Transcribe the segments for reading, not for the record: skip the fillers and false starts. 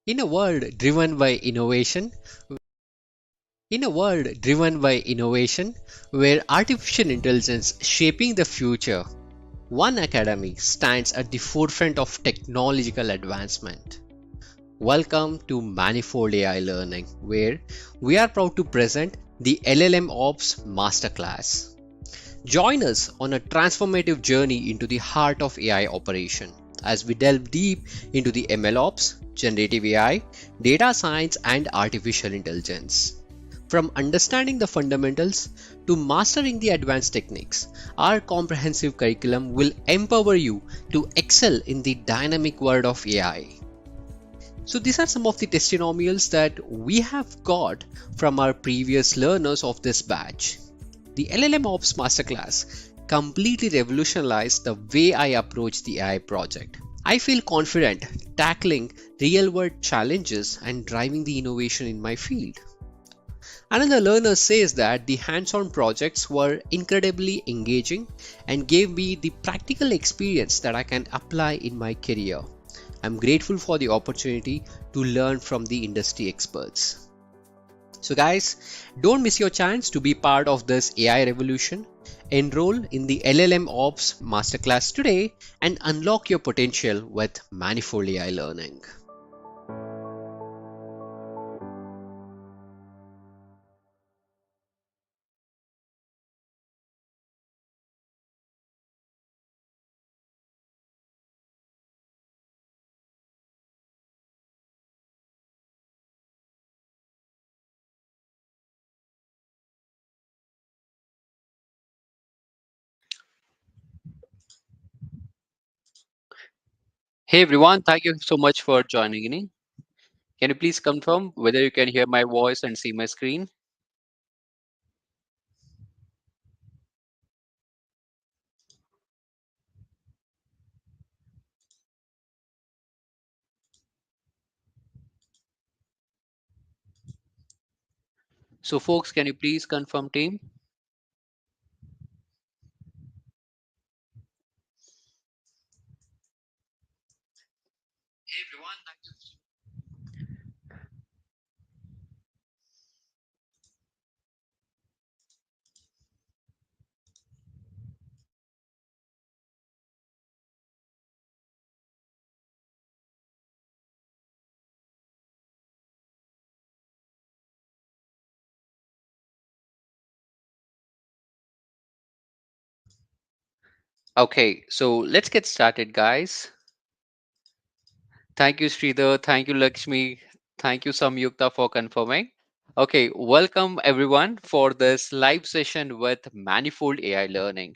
In a world driven by innovation, where artificial intelligence shaping the future, one academy stands at the forefront of technological advancement. Welcome to Manifold AI Learning, where we are proud to present the LLM Ops Masterclass. Join us on a transformative journey into the heart of AI operation as we delve deep into the MLOps, generative AI, data science, and artificial intelligence. From understanding the fundamentals to mastering the advanced techniques, our comprehensive curriculum will empower you to excel in the dynamic world of AI. So these are some of the testimonials that we have got from our previous learners of this batch. The LLM Ops Masterclass completely revolutionized the way I approach the AI project. I feel confident tackling real world challenges and driving the innovation in my field. Another learner says that the hands on projects were incredibly engaging and gave me the practical experience that I can apply in my career. I'm grateful for the opportunity to learn from the industry experts. So, guys, don't miss your chance to be part of this AI revolution. Enroll in the LLM Ops Masterclass today and unlock your potential with Manifold AI Learning. Hey everyone, thank you so much for joining in. Can you please confirm whether you can hear my voice and see my screen? So, folks, can you please confirm, team? Okay, so let's get started, guys. Thank you, Sridhar. Thank you, Lakshmi. Thank you, Samyukta, for confirming. Okay, welcome everyone for this live session with Manifold AI Learning.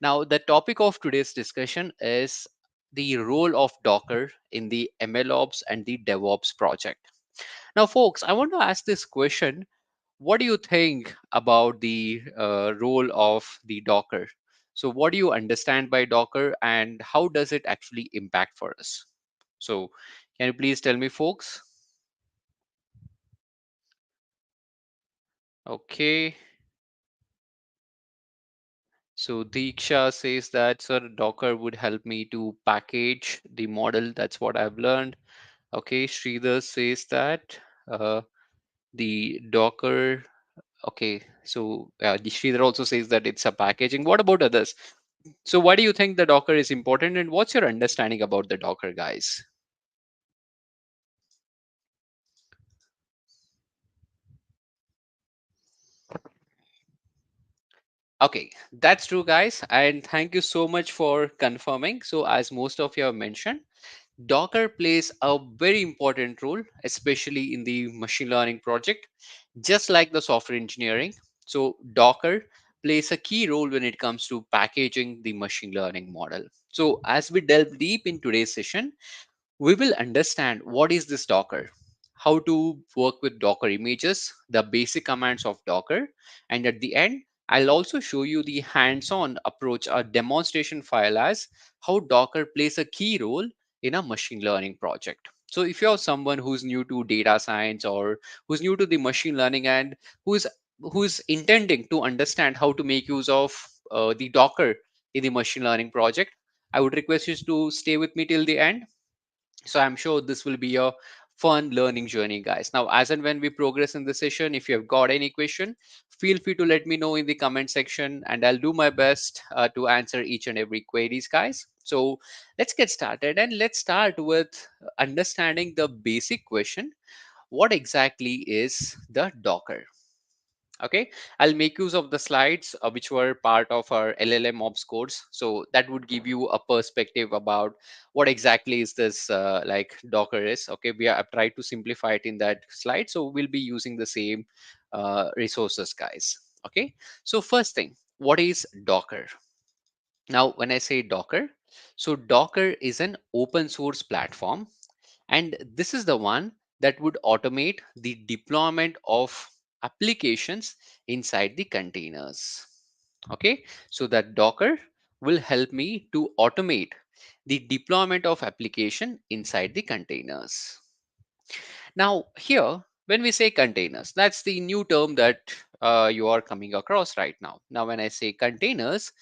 Now, the topic of today's discussion is the role of Docker in the MLOps and the DevOps project. Now, folks, I want to ask this question. What do you think about the role of the Docker? So, what do you understand by Docker and how does it actually impact for us? So, can you please tell me, folks? Okay. So, Diksha says that, sir, Docker would help me to package the model. That's what I've learned. Okay. Sridhar says that the Docker. Okay. So, the Sridhar also says that it's a packaging. What about others? So, why do you think the Docker is important, and what's your understanding about the Docker, guys? Okay, that's true, guys, and thank you so much for confirming. So, as most of you have mentioned, Docker plays a very important role, especially in the machine learning project, just like the software engineering. So, Docker plays a key role when it comes to packaging the machine learning model. So, as we delve deep in today's session, we will understand what is this Docker, how to work with Docker images, the basic commands of Docker, and at the end, I'll also show you the hands-on approach, a demonstration file as how Docker plays a key role in a machine learning project. So if you're someone who's new to data science or who's new to the machine learning and who's who's intending to understand how to make use of the Docker in the machine learning project, I would request you to stay with me till the end, so I'm sure this will be a fun learning journey, guys. Now, as and when we progress in the session, if you have got any question, feel free to let me know in the comment section, and I'll do my best to answer each and every queries, guys. So let's get started, and let's start with understanding the basic question: what exactly is the Docker? Okay, I'll make use of the slides which were part of our LLM ops course, so that would give you a perspective about what exactly is this like Docker is. Okay, I've tried to simplify it in that slide, so we'll be using the same resources, guys. Okay, so first thing, what is Docker? Now when I say Docker, so Docker is an open source platform, and this is the one that would automate the deployment of applications inside the containers. Okay, so that Docker will help me to automate the deployment of application inside the containers. Now here, when we say containers, that's the new term that you are coming across right now. Now when I say containers,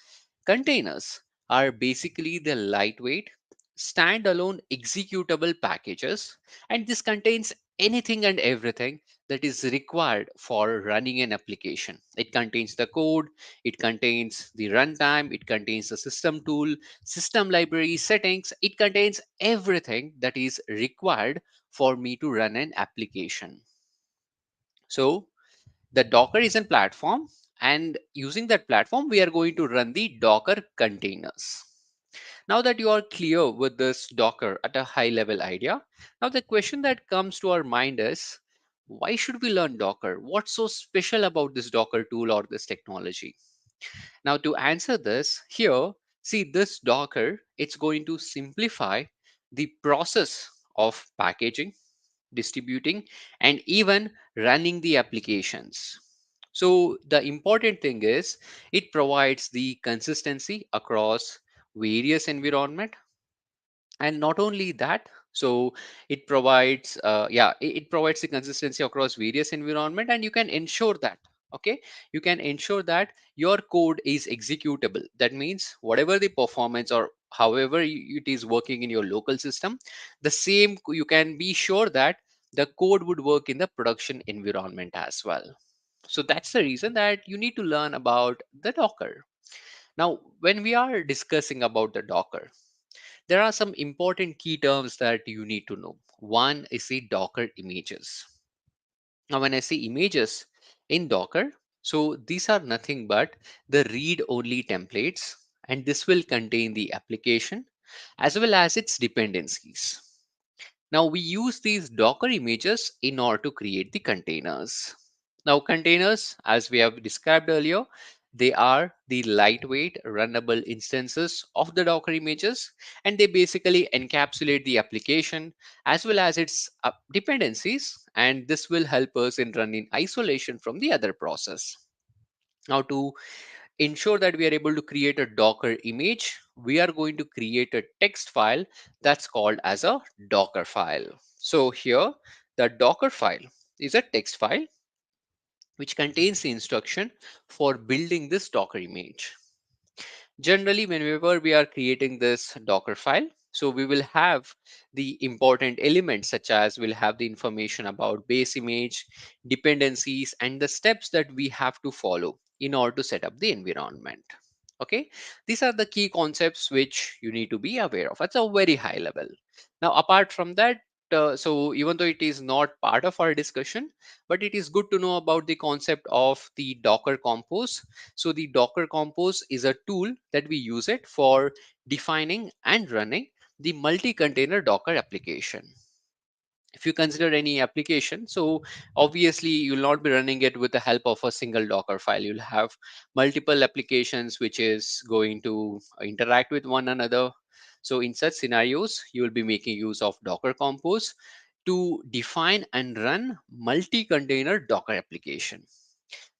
containers are basically the lightweight, standalone executable packages, and this contains anything and everything that is required for running an application. It contains the code, it contains the runtime, it contains the system tool, system library settings, it contains everything that is required for me to run an application. So the Docker is a platform, and using that platform, we are going to run the Docker containers. Now that you are clear with this Docker at a high level idea, now the question that comes to our mind is, why should we learn Docker? What's so special about this Docker tool or this technology? Now to answer this, here, see this Docker, it's going to simplify the process of packaging, distributing, and even running the applications. So the important thing is it provides the consistency across various environment, and not only that, so it provides it provides the consistency across various environment, and you can ensure that, okay, you can ensure that your code is executable. That means whatever the performance or however it is working in your local system, the same you can be sure that the code would work in the production environment as well. So that's the reason that you need to learn about the Docker. Now when we are discussing about the Docker, there are some important key terms that you need to know. One is the Docker images. Now, when I say images in Docker, so these are nothing but the read only templates, and this will contain the application as well as its dependencies. Now we use these Docker images in order to create the containers. Now containers, as we have described earlier, they are the lightweight runnable instances of the Docker images, and they basically encapsulate the application as well as its dependencies, and this will help us in running isolation from the other process. Now to ensure that we are able to create a Docker image, we are going to create a text file that's called as a Docker file. So here, the Docker file is a text file which contains the instruction for building this Docker image. Generally, whenever we are creating this Docker file, so we will have the important elements such as we'll have the information about base image, dependencies, and the steps that we have to follow in order to set up the environment. Okay, these are the key concepts which you need to be aware of at a very high level. Now apart from that, so even though it is not part of our discussion, but it is good to know about the concept of the Docker Compose. So the Docker Compose is a tool that we use it for defining and running the multi-container Docker application. If you consider any application, so obviously you'll not be running it with the help of a single Docker file. You'll have multiple applications which is going to interact with one another. So in such scenarios, you will be making use of Docker Compose to define and run multi-container Docker application.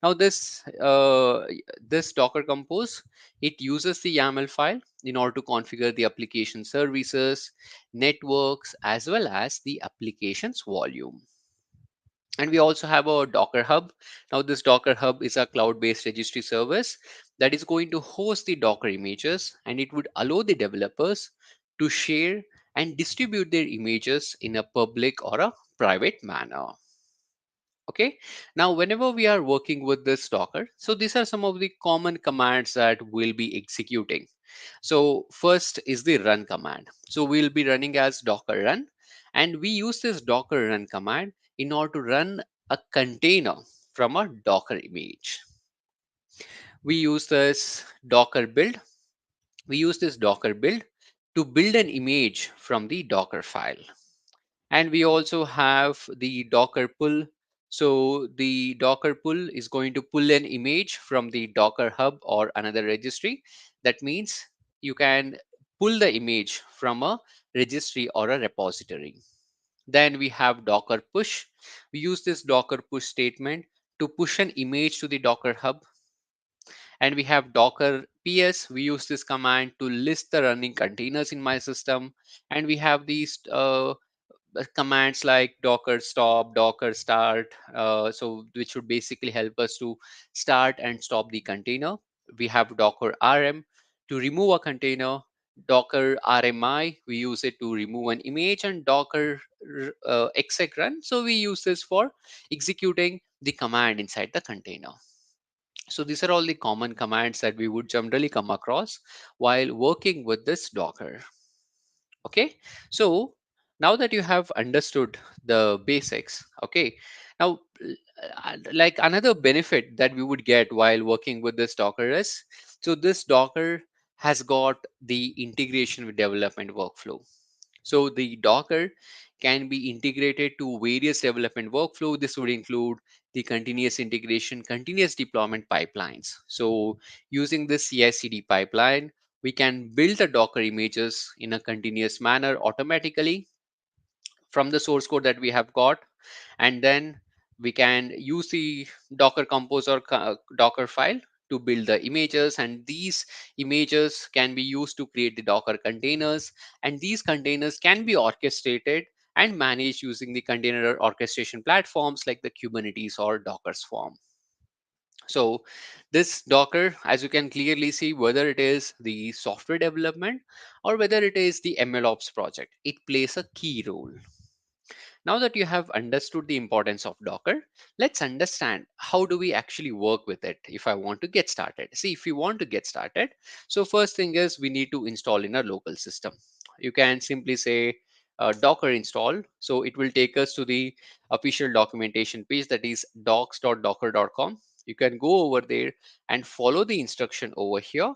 Now this Docker Compose, it uses the YAML file in order to configure the application services, networks, as well as the application's volume. And we also have a Docker Hub. Now this Docker Hub is a cloud-based registry service that is going to host the Docker images, and it would allow the developers to share and distribute their images in a public or a private manner. Okay, now whenever we are working with this Docker, so these are some of the common commands that we'll be executing. So first is the run command. So we'll be running as docker run, and we use this docker run command in order to run a container from a Docker image. We use this docker build. We use this docker build to build an image from the Docker file. And we also have the docker pull. So the docker pull is going to pull an image from the docker hub or another registry. That means you can pull the image from a registry or a repository. Then we have docker push. We use this docker push statement to push an image to the docker hub. And we have docker ps. We use this command to list the running containers in my system. And we have these commands like docker stop, docker start, so which would basically help us to start and stop the container. We have docker rm to remove a container, docker rmi, we use it to remove an image, and docker exec run, so we use this for executing the command inside the container. So these are all the common commands that we would generally come across while working with this docker. Okay, so now that you have understood the basics, okay, now like another benefit that we would get while working with this Docker is, so this Docker has got the integration with development workflow. So the Docker can be integrated to various development workflow. This would include the continuous integration, continuous deployment pipelines. So using this CI/CD pipeline, we can build the Docker images in a continuous manner automatically from the source code that we have got, and then we can use the Docker compose or Docker file to build the images, and these images can be used to create the Docker containers, and these containers can be orchestrated and managed using the container orchestration platforms like the Kubernetes or Docker Swarm. So this Docker, as you can clearly see, whether it is the software development or whether it is the MLOps project, it plays a key role. Now that you have understood the importance of Docker, let's understand how do we actually work with it if I want to get started. See, if you want to get started, so first thing is we need to install in a local system. You can simply say Docker install. So it will take us to the official documentation page, that is docs.docker.com. You can go over there and follow the instruction over here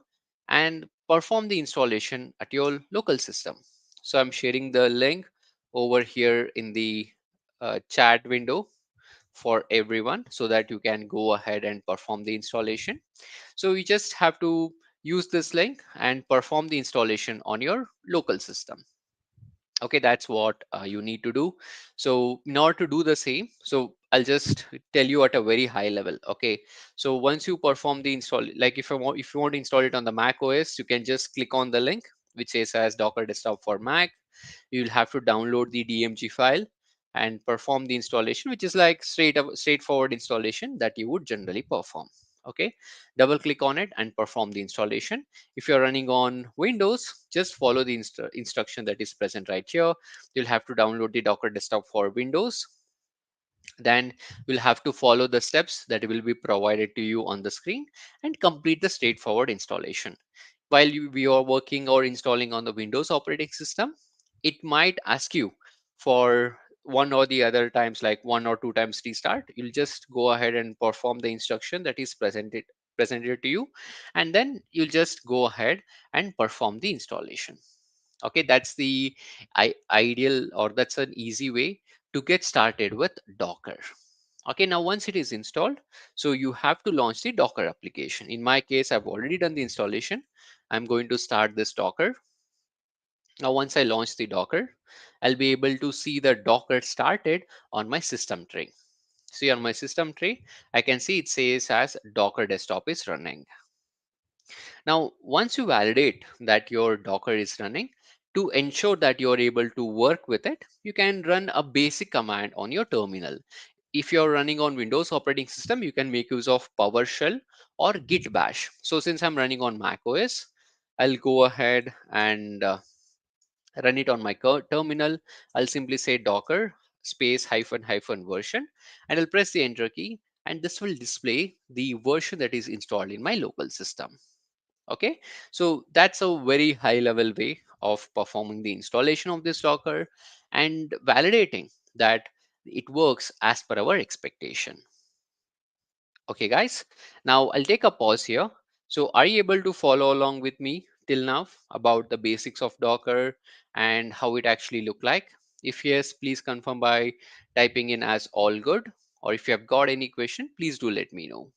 and perform the installation at your local system. So I'm sharing the link over here in the chat window for everyone so that you can go ahead and perform the installation. So you just have to use this link and perform the installation on your local system. Okay, that's what you need to do. So in order to do the same, so I'll just tell you at a very high level. Okay, so once you perform the install, like if you want to install it on the Mac OS, you can just click on the link which says as Docker desktop for Mac. You'll have to download the DMG file and perform the installation, which is like straightforward installation that you would generally perform. Okay, double click on it and perform the installation. If you're running on Windows, just follow the instruction that is present right here. You'll have to download the Docker desktop for Windows. Then you'll have to follow the steps that will be provided to you on the screen and complete the straightforward installation. While we are working or installing on the Windows operating system, it might ask you for one or the other times, like one or two times restart. You'll just go ahead and perform the instruction that is presented to you, and then you'll just go ahead and perform the installation. Okay, that's the ideal, or that's an easy way to get started with Docker. Okay, now once it is installed, so you have to launch the Docker application. In my case, I've already done the installation. I'm going to start this Docker. Now once I launch the Docker, I'll be able to see the Docker started on my system tray. See, on my system tray, I can see it says as Docker desktop is running. Now, once you validate that your Docker is running, to ensure that you're able to work with it, you can run a basic command on your terminal. If you're running on Windows operating system, you can make use of PowerShell or Git Bash. So since I'm running on Mac OS, I'll go ahead and run it on my terminal. I'll simply say Docker space hyphen hyphen version, and I'll press the enter key, and this will display the version that is installed in my local system. Okay, so that's a very high level way of performing the installation of this Docker and validating that it works as per our expectation. Okay, guys, now I'll take a pause here. So, are you able to follow along with me till now about the basics of Docker and how it actually look like? If yes, please confirm by typing in as all good. Or if you have got any question, please do let me know.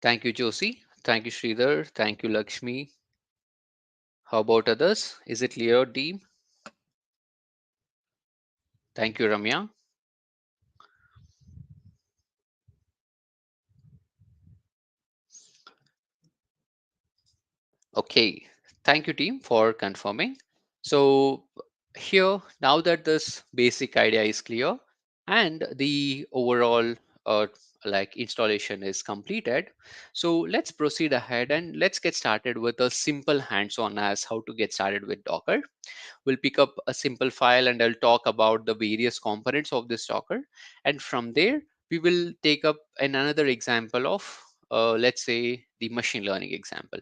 Thank you, Josie. Thank you, Sridhar. Thank you, Lakshmi. How about others? Is it clear, team? Thank you, Ramya. Okay, thank you, team, for confirming. So, here, now that this basic idea is clear and the overall like installation is completed, so let's proceed ahead and let's get started with a simple hands-on as how to get started with Docker. We'll pick up a simple file and I'll talk about the various components of this Docker. And from there, we will take up another example of, let's say, the machine learning example.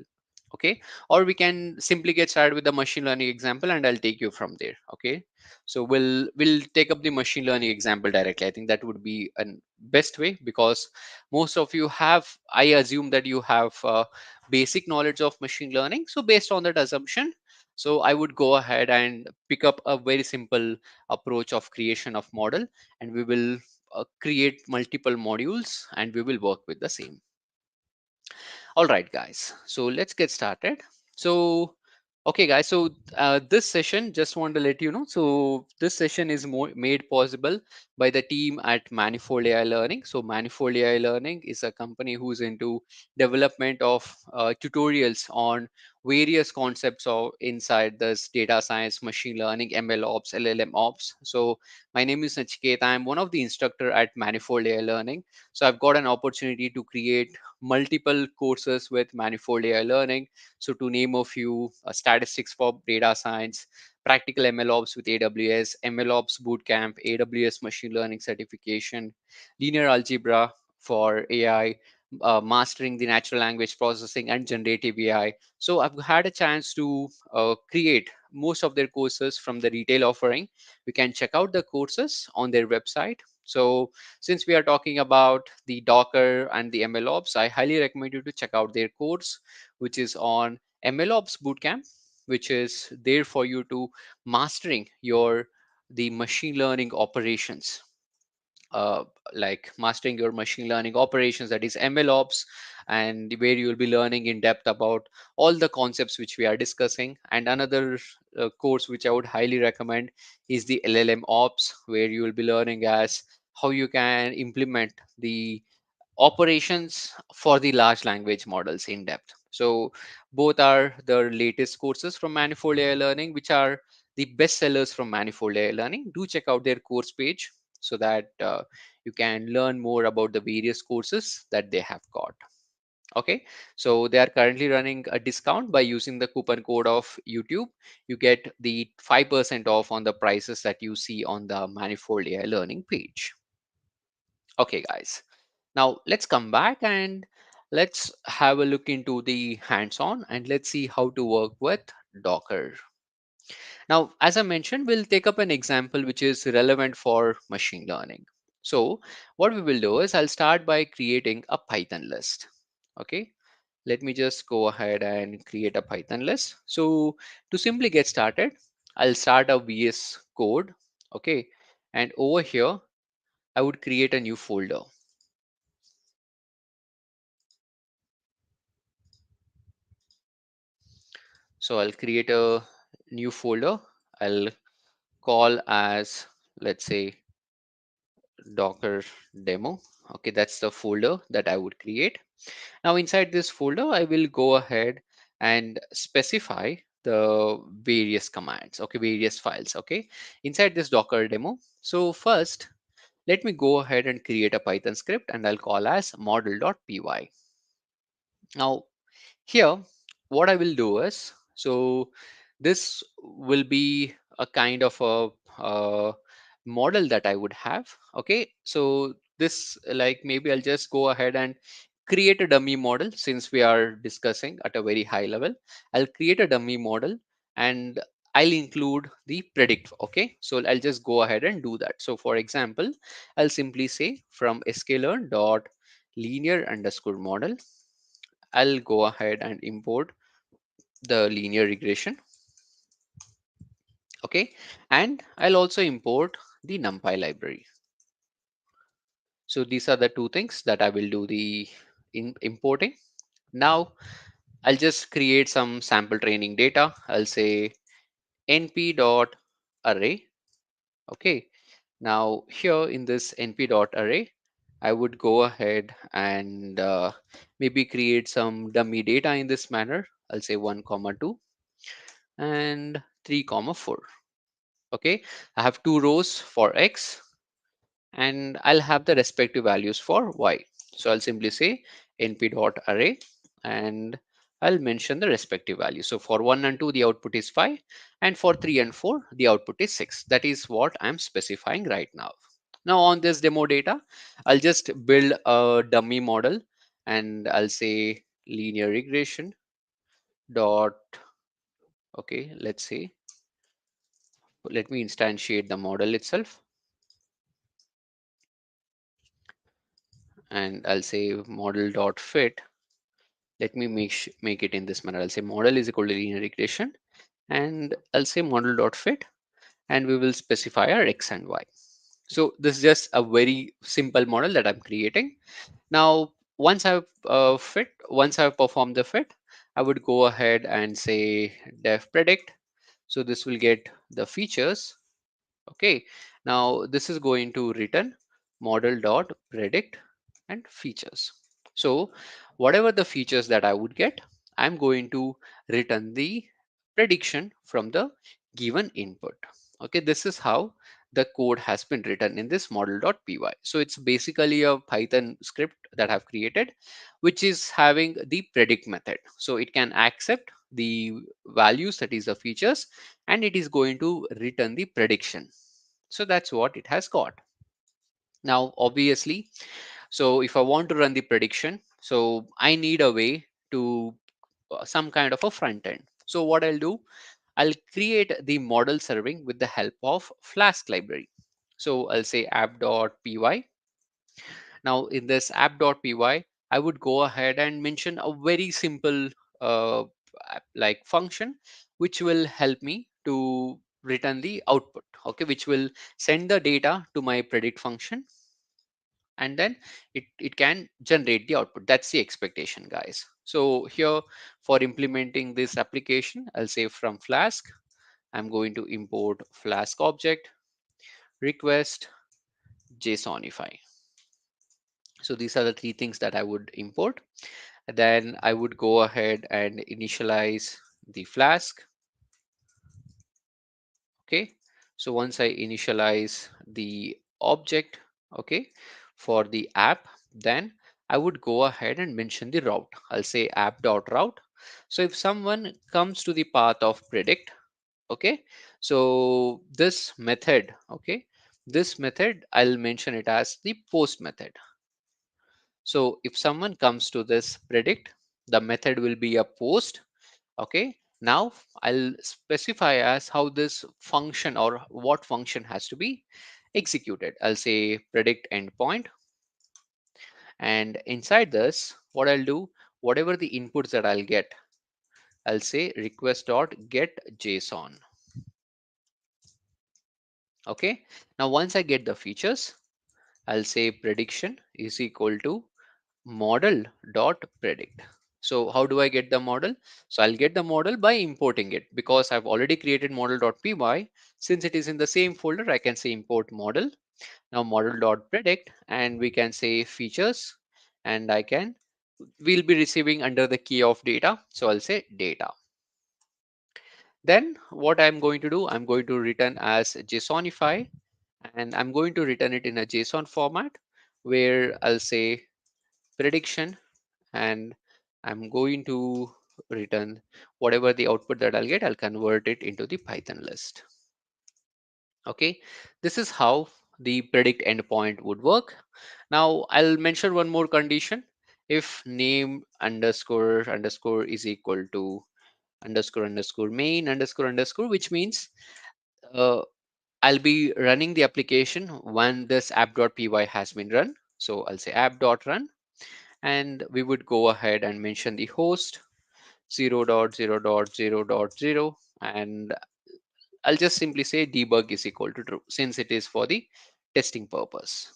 Okay, or we can simply get started with the machine learning example and I'll take you from there. Okay, so we'll take up the machine learning example directly. I think that would be a best way because most of you have, I assume that you have basic knowledge of machine learning. So based on that assumption, so I would go ahead and pick up a very simple approach of creation of model, and we will create multiple modules and we will work with the same. All right, guys. So let's get started. So, okay, guys. So this session, just want to let you know. So this session is more made possible by the team at Manifold AI Learning. So Manifold AI Learning is a company who's into development of tutorials on various concepts of inside this data science, machine learning, ML ops, LLM ops. So my name is Nachiket. I'm one of the instructor at Manifold AI Learning. So I've got an opportunity to create multiple courses with Manifold AI Learning. So to name a few, statistics for data science, practical MLOps with AWS, MLOps bootcamp, AWS machine learning certification, linear algebra for AI, mastering the natural language processing and generative AI. So I've had a chance to create most of their courses from the retail offering. You can check out the courses on their website. So since we are talking about the Docker and the MLOps, I highly recommend you to check out their course, which is on MLOps Bootcamp, which is there for you to mastering your the machine learning operations, uh, like mastering your machine learning operations, that is MLOps, and where you will be learning in depth about all the concepts which we are discussing. And another course which I would highly recommend is the LLM Ops, where you will be learning as how you can implement the operations for the large language models in depth. So both are the latest courses from Manifold AI Learning, which are the best sellers from Manifold AI Learning. Do check out their course page so that you can learn more about the various courses that they have got. Okay, so they are currently running a discount by using the coupon code of YouTube. You get the 5% off on the prices that you see on the Manifold AI Learning page. Okay, guys. Now let's come back and let's have a look into the hands-on and let's see how to work with Docker. Now, as I mentioned, we'll take up an example which is relevant for machine learning. So what we will do is I'll start by creating a Python list. Okay, let me just go ahead and create a Python list. So to simply get started, I'll start a VS Code. Okay, and over here, I would create a new folder. So I'll create a new folder. I'll call as, let's say, Docker demo. Okay, that's the folder that I would create. Now inside this folder, I will go ahead and specify the various commands, okay, various files, okay, inside this Docker demo. So first, let me go ahead and create a Python script and I'll call as model.py. Now, here, what I will do is, so this will be a kind of a model that I would have. Okay, so this, like, maybe I'll just go ahead and create a dummy model since we are discussing at a very high level. I'll create a dummy model and I'll include the predict. Okay, so I'll just go ahead and do that. So for example, I'll simply say from sklearn dot linear underscore model, I'll go ahead and import the linear regression. Okay, and I'll also import the NumPy library. So these are the two things that I will do the importing. Now I'll just create some sample training data. I'll say np dot array. Okay, now here in this np dot array, I would go ahead and maybe create some dummy data in this manner. I'll say 1 comma 2 and 3 comma 4. Okay, I have two rows for x and I'll have the respective values for y. So I'll simply say np dot array and I'll mention the respective value. So for 1 and 2 the output is 5 and for 3 and 4 the output is 6. That is what I'm specifying right now. Now on this demo data, I'll just build a dummy model and I'll say linear regression dot, okay, let's say, let me instantiate the model itself and I'll say model dot fit. Let me make it in this manner. I'll say model is equal to linear regression and I'll say model dot fit and we will specify our x and y. So this is just a very simple model that I'm creating. Now, once I've performed the fit, I would go ahead and say def predict. So this will get the features. Okay, now this is going to return model dot predict and features. So whatever the features that I would get, I'm going to return the prediction from the given input. Okay, this is how the code has been written in this model.py. So it's basically a Python script that I've created, which is having the predict method. So it can accept the values, that is the features, and it is going to return the prediction. So that's what it has got. Now, obviously, so if I want to run the prediction, so I need a way to some kind of a front end. So what I'll do, I'll create the model serving with the help of Flask library. So I'll say app.py. Now in this app.py, I would go ahead and mention a very simple uh, like function, which will help me to return the output. Okay, which will send the data to my predict function and then it can generate the output. That's the expectation, guys. So here for implementing this application, I'll say from Flask, I'm going to import Flask object request JSONify. So these are the three things that I would import. Then I would go ahead and initialize the Flask. Okay, so once I initialize the object, okay, for the app, then I would go ahead and mention the route. I'll say app.route. So if someone comes to the path of predict, okay, so this method, okay, this method I'll mention it as the post method. So if someone comes to this predict, the method will be a post. Okay, now I'll specify as how this function or what function has to be executed. I'll say predict endpoint, and inside this, what I'll do, whatever the inputs that I'll get, I'll say request dot get JSON. Okay, now once I get the features, I'll say prediction is equal to model dot predict. So how do I get the model? So I'll get the model by importing it because I've already created model.py. Since it is in the same folder, I can say import model. Now model dot predict, and we can say features, and we'll be receiving under the key of data. So I'll say data. Then what I'm going to do, I'm going to return as JSONify, and I'm going to return it in a JSON format where I'll say prediction, and I'm going to return whatever the output that I'll get, I'll convert it into the Python list. Okay, this is how the predict endpoint would work. Now I'll mention one more condition. If name underscore underscore is equal to underscore underscore main underscore underscore, which means uh, I'll be running the application when this app.py has been run. So I'll say app.run, and we would go ahead and mention the host 0.0.0.0, and I'll just simply say debug is equal to true since it is for the testing purpose.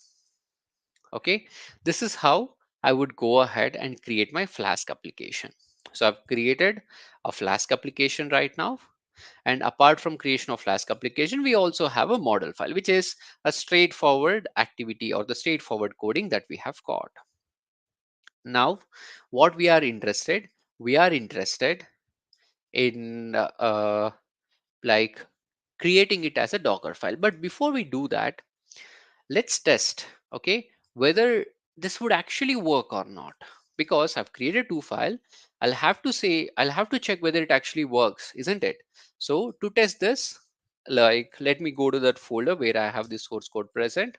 Okay, this is how I would go ahead and create my Flask application. So I've created a Flask application right now. And apart from creation of Flask application, we also have a model file, which is a straightforward activity or the straightforward coding that we have got. Now, what we are interested in like creating it as a Docker file. But before we do that, let's test, okay, whether this would actually work or not. Because I've created two file, I'll have to check whether it actually works, isn't it? So to test this, like let me go to that folder where I have the source code present.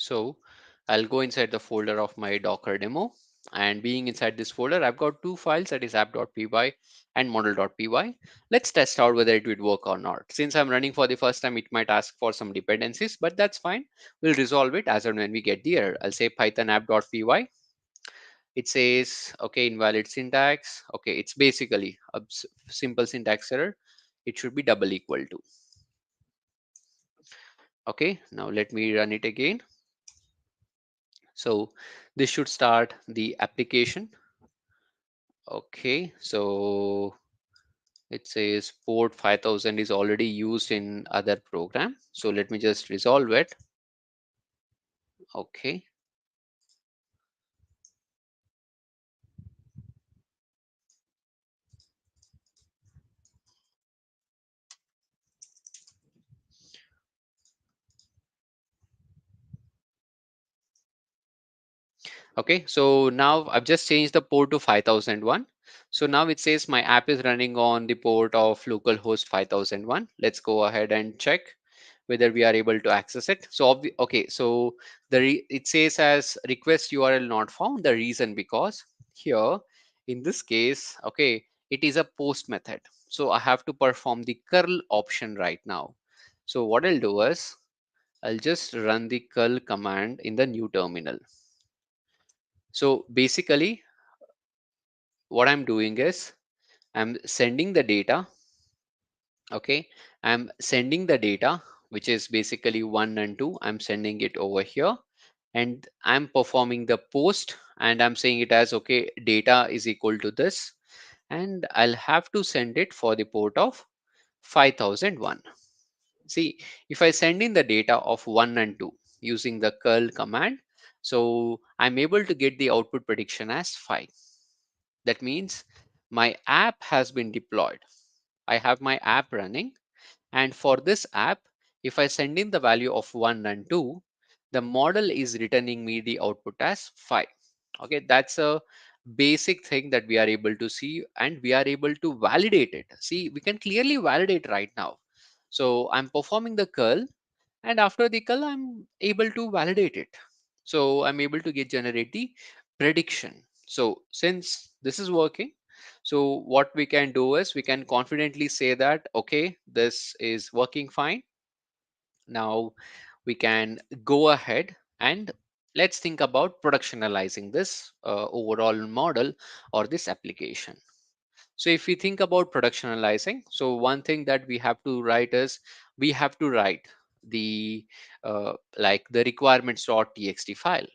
So I'll go inside the folder of my Docker demo. And being inside this folder, I've got two files, that is app.py and model.py. Let's test out whether it would work or not. Since I'm running for the first time, it might ask for some dependencies, but that's fine. We'll resolve it as and when we get the error. I'll say python app.py. It says, okay, invalid syntax. Okay, it's basically a simple syntax error. It should be double equal to. Okay, now let me run it again. So this should start the application. Okay, so it says port 5000 is already used in other program. So let me just resolve it. Okay. Okay, so now I've just changed the port to 5001. So now it says my app is running on the port of localhost 5001. Let's go ahead and check whether we are able to access it. So okay, so it says as request URL not found. The reason because here in this case, okay, it is a post method. So I have to perform the curl option right now. So what I'll do is I'll just run the curl command in the new terminal. So basically what I'm doing is I'm sending the data. Okay, I'm sending the data, which is basically 1 and 2. I'm sending it over here, and I'm performing the post, and I'm saying it as, okay, data is equal to this, and I'll have to send it for the port of 5001. See, if I send in the data of 1 and 2 using the curl command, so I'm able to get the output prediction as 5. That means my app has been deployed. I have my app running, and for this app, if I send in the value of 1 and 2, the model is returning me the output as 5. Okay, that's a basic thing that we are able to see, and we are able to validate it. See, we can clearly validate right now. So I'm performing the curl, and after the curl, I'm able to validate it. So I'm able to generate the prediction. So since this is working, so what we can do is we can confidently say that, okay, this is working fine. Now we can go ahead and let's think about productionalizing this overall model or this application. So if we think about productionalizing, so one thing that we have to write is we have to write the like the requirements.txt file.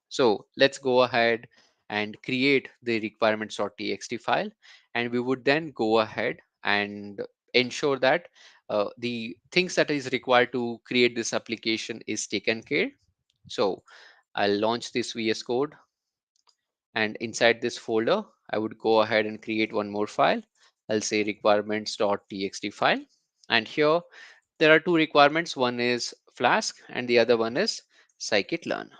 So let's go ahead and create the requirements.txt file, and we would then go ahead and ensure that the things that is required to create this application is taken care. So I'll launch this VS Code, and inside this folder, I would go ahead and create one more file. I'll say requirements.txt file. And here there are two requirements. One is Flask and the other one is scikit-learn.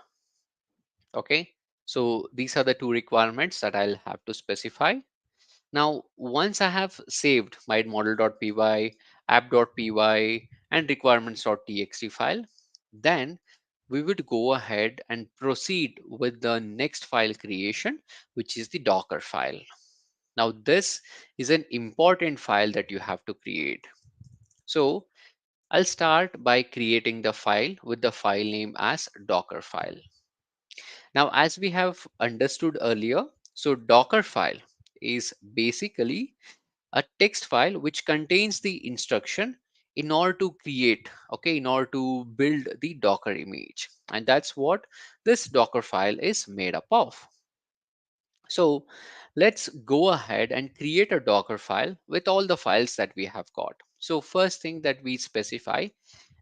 Okay. So these are the two requirements that I'll have to specify. Now, once I have saved my model.py, app.py, and requirements.txt file, then we would go ahead and proceed with the next file creation, which is the Docker file. Now, this is an important file that you have to create. So I'll start by creating the file with the file name as Docker file. Now, as we have understood earlier, so Docker file is basically a text file which contains the instruction in order to create, okay, in order to build the Docker image. And that's what this Docker file is made up of. So let's go ahead and create a Docker file with all the files that we have got. So first thing that we specify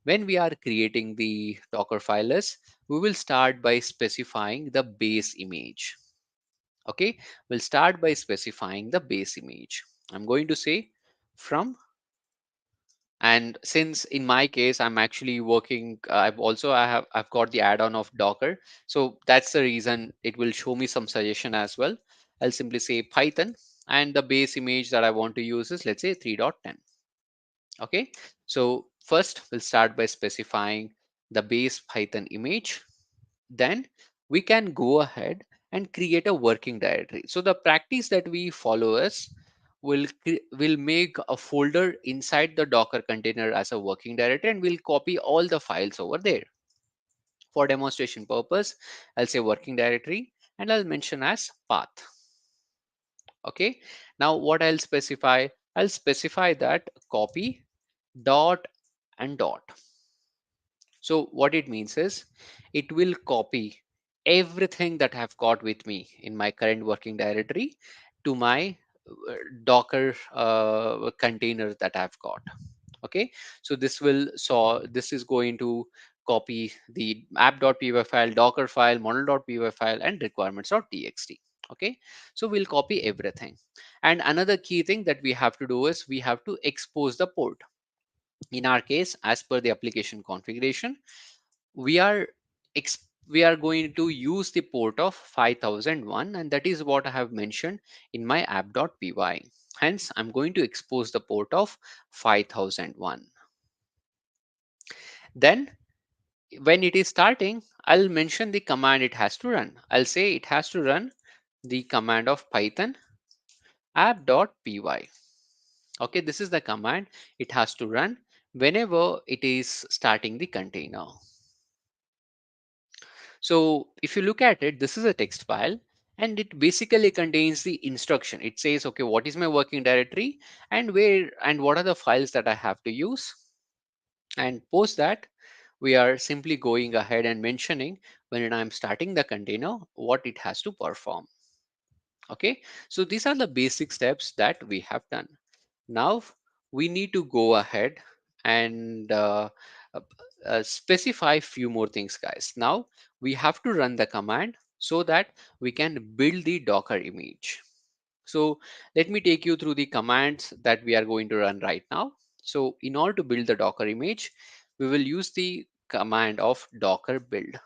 when we are creating the Docker file is we will start by specifying the base image. Okay, we'll start by specifying the base image. I'm going to say from, and since in my case I'm actually working, I've got the add-on of Docker, so that's the reason it will show me some suggestion as well. I'll simply say Python, and the base image that I want to use is, let's say, 3.10. Okay, so first we'll start by specifying the base Python image. Then we can go ahead and create a working directory. So the practice that we follow is will make a folder inside the Docker container as a working directory, and we'll copy all the files over there. For demonstration purpose, I'll say working directory and I'll mention as path. Okay. Now what I'll specify that copy dot and dot. So what it means is it will copy everything that I've got with me in my current working directory to my Docker container that I've got. Okay, so this is going to copy the app.py file, Docker file, model.py file, and requirements.txt. Okay, so we'll copy everything. And another key thing that we have to do is we have to expose the port. In our case, as per the application configuration, we are we are going to use the port of 5001, and that is what I have mentioned in my app.py. Hence I'm going to expose the port of 5001. Then when it is starting, I'll mention the command it has to run. I'll say it has to run the command of Python app.py. Okay, this is the command it has to run whenever it is starting the container. So if you look at it, this is a text file, and it basically contains the instruction. It says, okay, what is my working directory and where and what are the files that I have to use. And post that, we are simply going ahead and mentioning when I'm starting the container, what it has to perform. Okay, so these are the basic steps that we have done. Now we need to go ahead and uh, specify few more things, guys. Now we have to run the command so that we can build the Docker image. So let me take you through the commands that we are going to run right now. So in order to build the Docker image, we will use the command of docker build,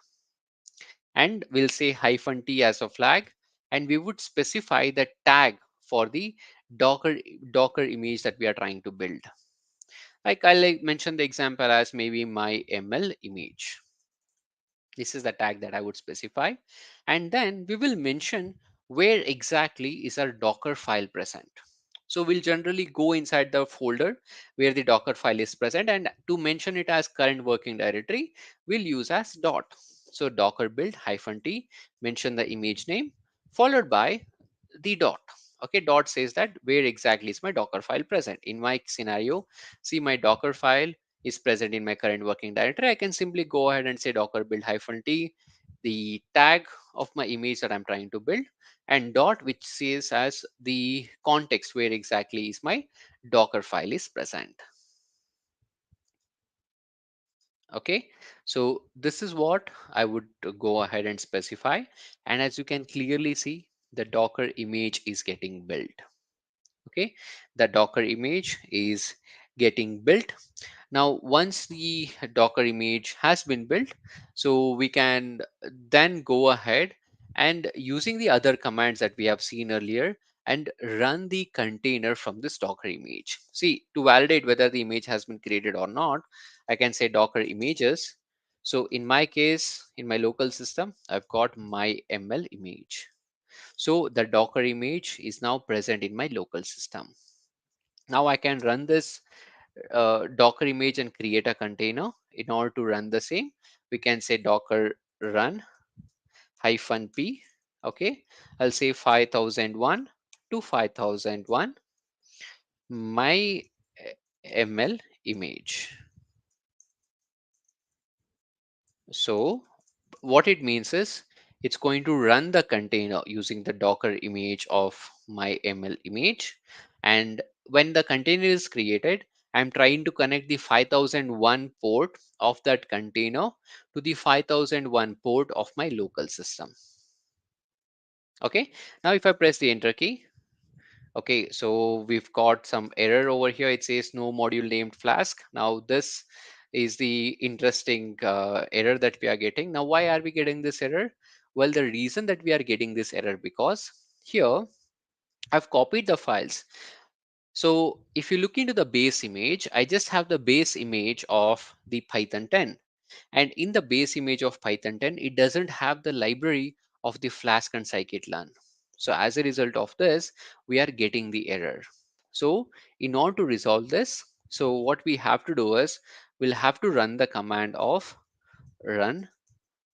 and we'll say -t as a flag, and we would specify the tag for the Docker image that we are trying to build. Like I'll mention the example as maybe my ML image. This is the tag that I would specify. And then we will mention where exactly is our Docker file present. So we'll generally go inside the folder where the Docker file is present, and to mention it as current working directory, we'll use as dot. So docker build hyphen t, mention the image name, followed by the dot. Okay, dot says that where exactly is my Docker file present. In my scenario, see, my Docker file is present in my current working directory. I can simply go ahead and say docker build hyphen t, the tag of my image that I'm trying to build, and dot, which says as the context where exactly is my Docker file is present. Okay, so this is what I would go ahead and specify. And as you can clearly see, the Docker image is getting built. Okay, the Docker image is getting built. Now, once the Docker image has been built, so we can then go ahead and using the other commands that we have seen earlier and run the container from this Docker image. See, to validate whether the image has been created or not, I can say Docker images. So in my case, in my local system, I've got my ML image. So the Docker image is now present in my local system. Now I can run this Docker image and create a container. In order to run the same, we can say docker run hyphen p. Okay, I'll say 5001 to 5001 my ml image. So what it means is it's going to run the container using the docker image of my ml image, and when the container is created, I'm trying to connect the 5001 port of that container to the 5001 port of my local system. Okay, now if I press the enter key, okay, so we've got some error over here. It says no module named Flask. Now this is the interesting error that we are getting. Now, why are we getting this error? Well, the reason that we are getting this error because here I've copied the files. So if you look into the base image, I just have the base image of the Python 10. And in the base image of Python 10, it doesn't have the library of the Flask and scikit-learn. So as a result of this, we are getting the error. So in order to resolve this, so what we have to do is we'll have to run the command of run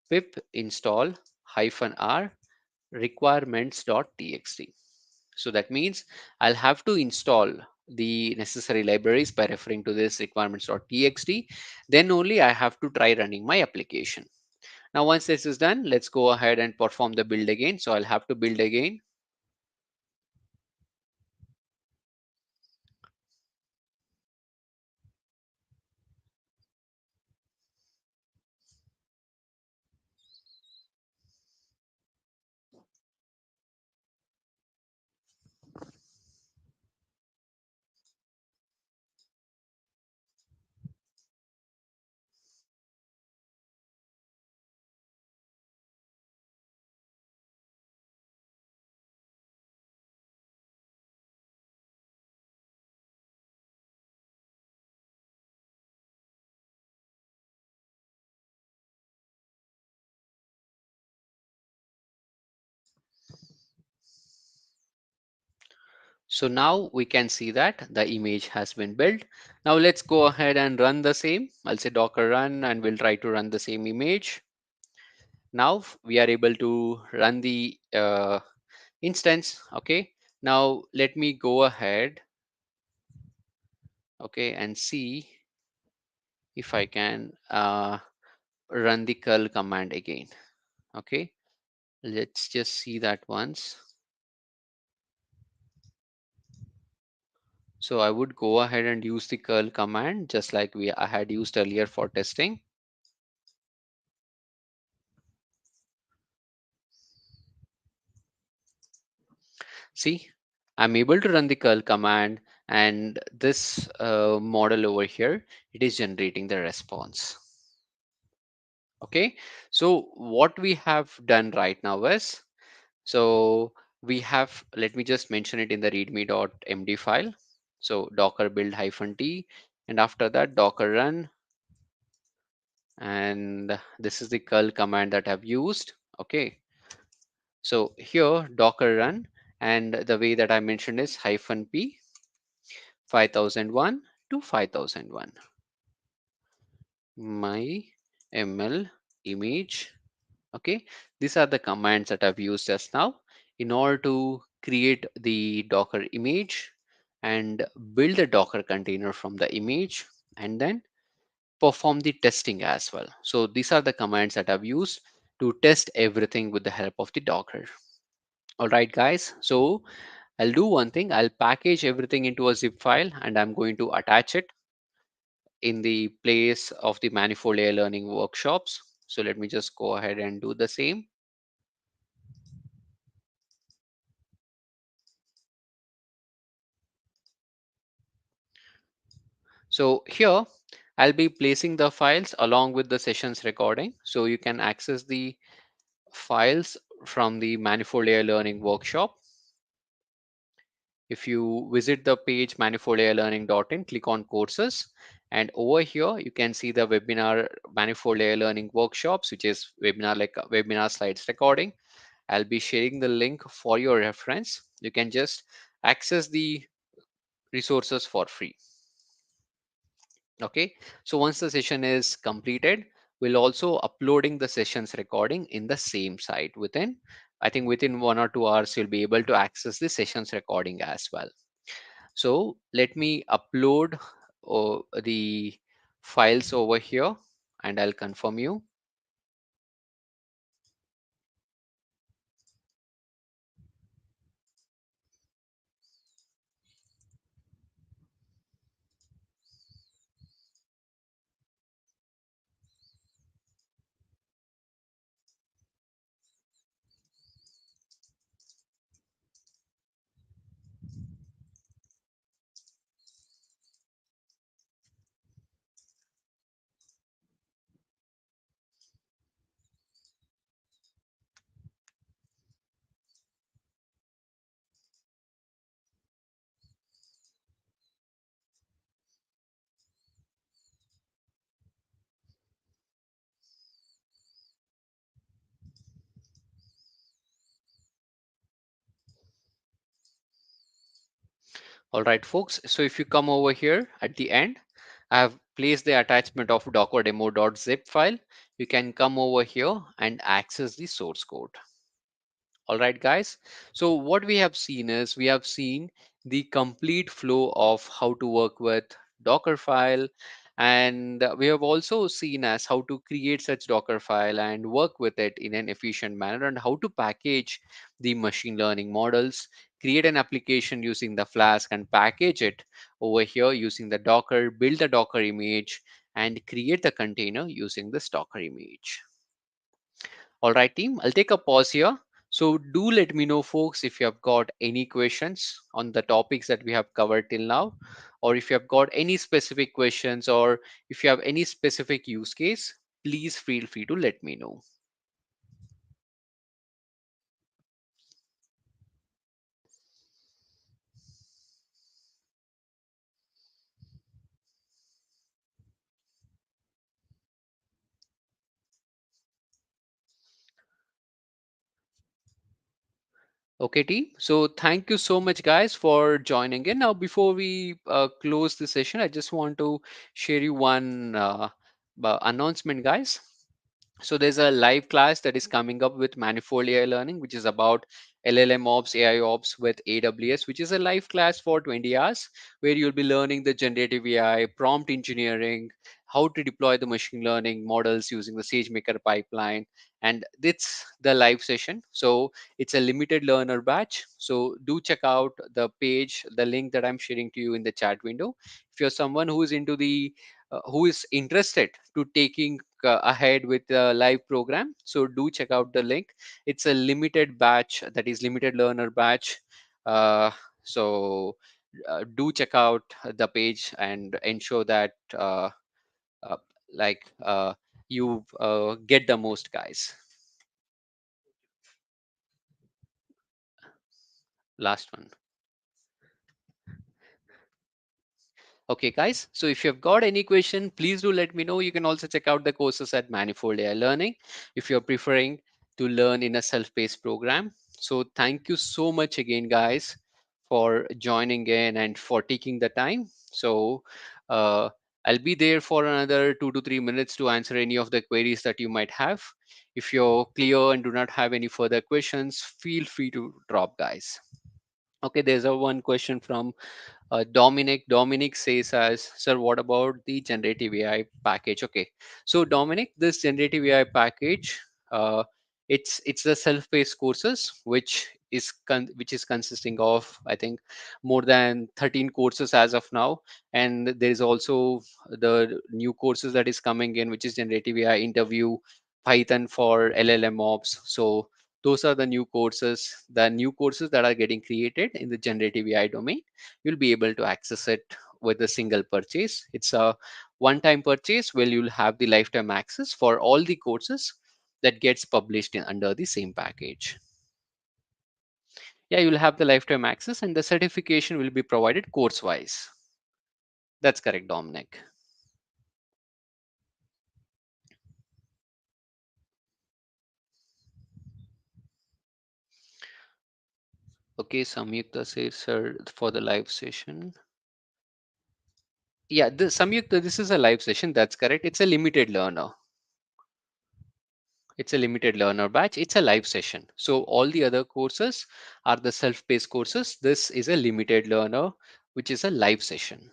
pip install -r requirements.txt. So that means I'll have to install the necessary libraries by referring to this requirements.txt. Then only I have to try running my application. Now, once this is done, let's go ahead and perform the build again. So I'll have to build again. So now we can see that the image has been built. Now let's go ahead and run the same. I'll say docker run and we'll try to run the same image. Now we are able to run the instance. Okay. Now let me go ahead, okay, and see if I can run the curl command again. Okay. Let's just see that once. So I would go ahead and use the curl command just like I had used earlier for testing. See, I'm able to run the curl command, and this model over here, it is generating the response. Okay, so what we have done right now is, so we have, let me just mention it in the readme.md file. So docker build hyphen t, and after that docker run, and this is the curl command that I've used. Okay, so here docker run, and the way that I mentioned is hyphen p. 5001 to 5001. My ML image. Okay, these are the commands that I've used just now in order to create the Docker image and build the Docker container from the image and then perform the testing as well. So these are the commands that I've used to test everything with the help of the Docker. All right, guys. So I'll do one thing. I'll package everything into a zip file and I'm going to attach it in the place of the manifold layer learning workshops. So let me just go ahead and do the same. So here I'll be placing the files along with the sessions recording. So you can access the files from the manifold layer learning workshop. If you visit the page manifoldlayerlearning.in, click on courses, and over here you can see the webinar manifold layer learning workshops, which is webinar like webinar slides recording. I'll be sharing the link for your reference. You can just access the resources for free. Okay, so once the session is completed, we'll also uploading the sessions recording in the same site. I think within 1 or 2 hours you'll be able to access the sessions recording as well. So let me upload the files over here and I'll confirm you. All right, folks. So if you come over here at the end, I have placed the attachment of docker-demo.zip file. You can come over here and access the source code. All right, guys. So what we have seen is we have seen the complete flow of how to work with Docker file. And we have also seen as how to create such Docker file and work with it in an efficient manner and how to package the machine learning models, create an application using the Flask and package it over here using the Docker, build the Docker image and create the container using this Docker image. All right, team, I'll take a pause here. So do let me know, folks, if you have got any questions on the topics that we have covered till now, or if you have got any specific questions, or if you have any specific use case, please feel free to let me know. Okay, team. So thank you so much, guys, for joining in. Now, before we close the session, I just want to share you one announcement, guys. So there's a live class that is coming up with Manifold AI Learning, which is about LLM Ops, AI Ops with AWS, which is a live class for 20 hours, where you'll be learning the generative AI, prompt engineering, how to deploy the machine learning models using the SageMaker pipeline. And it's the live session. So it's a limited learner batch. So do check out the page, the link that I'm sharing to you in the chat window. If you're someone who is into the who is interested to taking ahead with the live program, so do check out the link. It's a limited batch, that is limited learner batch. uh, so do check out the page and ensure that uh, like you get the most, guys. Last one. Okay, guys. So if you've got any question, please do let me know. You can also check out the courses at Manifold AI Learning if you're preferring to learn in a self-paced program. So thank you so much again, guys, for joining in and for taking the time. So uh, I'll be there for another 2 to 3 minutes to answer any of the queries that you might have. If you're clear and do not have any further questions, feel free to drop, guys. Okay, there's a one question from Dominic. Dominic says, as sir, what about the generative AI package? Okay, so Dominic, this generative AI package, it's the self-paced courses, which is consisting of, I think, more than 13 courses as of now, and there is also the new courses that is coming in, which is generative AI interview, Python for LLM ops. So those are the new courses that are getting created in the generative AI domain. You'll be able to access it with a single purchase. It's a one time purchase where you'll have the lifetime access for all the courses that gets published under the same package. Yeah, you'll have the lifetime access and the certification will be provided course wise. That's correct, Dominic. Okay, Samyukta says, sir, for the live session. Yeah, Samyukta, this is a live session. That's correct. It's a limited learner. It's a limited learner batch. It's a live session. So all the other courses are the self-paced courses. This is a limited learner, which is a live session.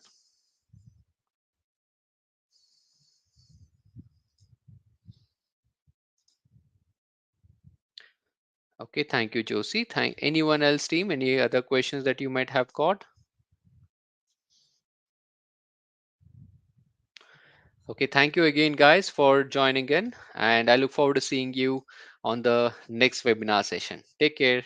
Okay, thank you, Josie. Thank anyone else, team. Any other questions that you might have got? Okay, thank you again, guys, for joining in, and I look forward to seeing you on the next webinar session. Take care.